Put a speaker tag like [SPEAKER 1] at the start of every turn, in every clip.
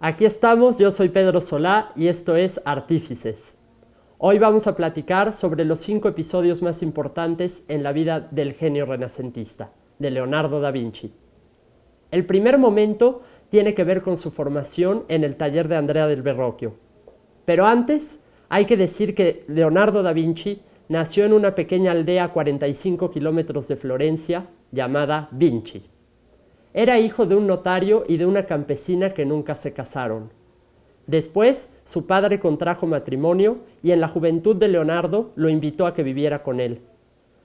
[SPEAKER 1] Aquí estamos, yo soy Pedro Solá y esto es Artífices. Hoy vamos a platicar sobre los 5 episodios más importantes en la vida del genio renacentista, de Leonardo da Vinci. El primer momento tiene que ver con su formación en el taller de Andrea del Verrocchio. Pero antes hay que decir que Leonardo da Vinci nació en una pequeña aldea a 45 kilómetros de Florencia llamada Vinci. Era hijo de un notario y de una campesina que nunca se casaron. Después, su padre contrajo matrimonio y en la juventud de Leonardo lo invitó a que viviera con él.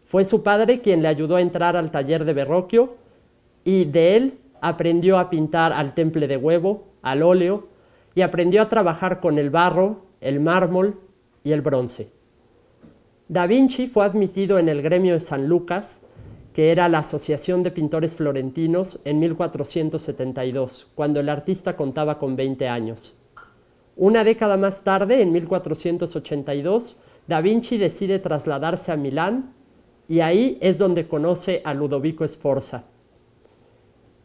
[SPEAKER 1] Fue su padre quien le ayudó a entrar al taller de Verrocchio y de él aprendió a pintar al temple de huevo, al óleo y aprendió a trabajar con el barro, el mármol y el bronce. Da Vinci fue admitido en el gremio de San Lucas, que era la Asociación de Pintores Florentinos, en 1472, cuando el artista contaba con 20 años. Una década más tarde, en 1482, Da Vinci decide trasladarse a Milán y ahí es donde conoce a Ludovico Sforza.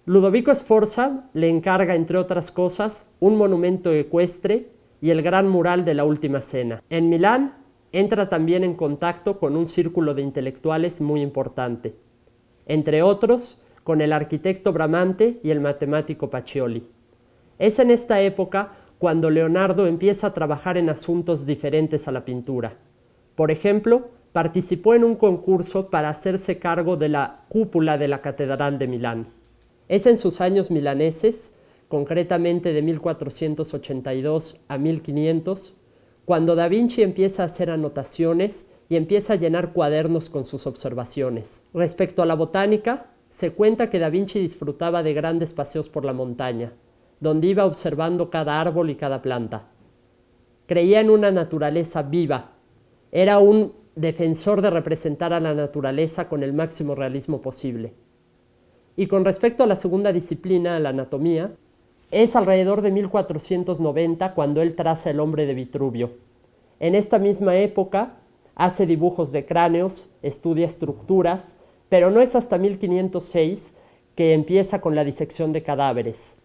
[SPEAKER 1] Ludovico Sforza le encarga, entre otras cosas, un monumento ecuestre y el gran mural de la Última Cena. En Milán entra también en contacto con un círculo de intelectuales muy importante, entre otros con el arquitecto Bramante y el matemático Pacioli. Es en esta época cuando Leonardo empieza a trabajar en asuntos diferentes a la pintura. Por ejemplo, participó en un concurso para hacerse cargo de la cúpula de la Catedral de Milán. Es en sus años milaneses, concretamente de 1482 a 1500, cuando Da Vinci empieza a hacer anotaciones y empieza a llenar cuadernos con sus observaciones. Respecto a la botánica, se cuenta que Da Vinci disfrutaba de grandes paseos por la montaña, donde iba observando cada árbol y cada planta. Creía en una naturaleza viva. Era un defensor de representar a la naturaleza con el máximo realismo posible. Y con respecto a la segunda disciplina, la anatomía, es alrededor de 1490 cuando él traza el hombre de Vitruvio. En esta misma época hace dibujos de cráneos, estudia estructuras, pero no es hasta 1506 que empieza con la disección de cadáveres.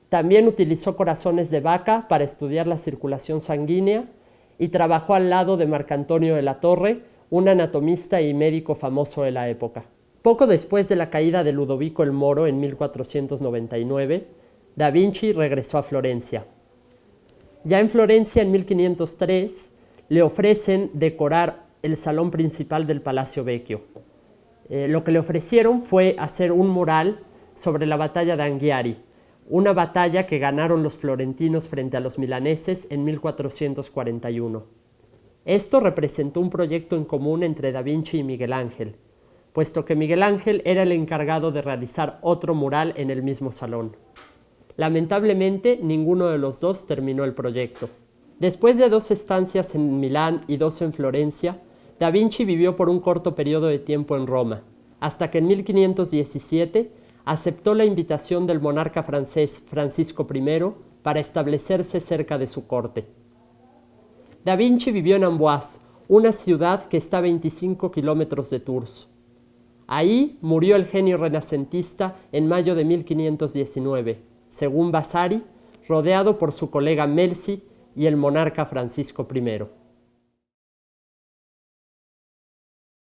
[SPEAKER 1] También utilizó corazones de vaca para estudiar la circulación sanguínea y trabajó al lado de Marcantonio de la Torre, un anatomista y médico famoso de la época. Poco después de la caída de Ludovico el Moro en 1499, Da Vinci regresó a Florencia. Ya en Florencia, en 1503, le ofrecen decorar el salón principal del Palacio Vecchio. Lo que le ofrecieron fue hacer un mural sobre la batalla de Anghiari, una batalla que ganaron los florentinos frente a los milaneses en 1441. Esto representó un proyecto en común entre Da Vinci y Miguel Ángel, puesto que Miguel Ángel era el encargado de realizar otro mural en el mismo salón. Lamentablemente, ninguno de los dos terminó el proyecto. Después de 2 estancias en Milán y 2 en Florencia, Da Vinci vivió por un corto periodo de tiempo en Roma, hasta que en 1517 aceptó la invitación del monarca francés Francisco I para establecerse cerca de su corte. Da Vinci vivió en Amboise, una ciudad que está a 25 kilómetros de Tours. Ahí murió el genio renacentista en mayo de 1519, según Vasari, rodeado por su colega Melzi y el monarca Francisco I.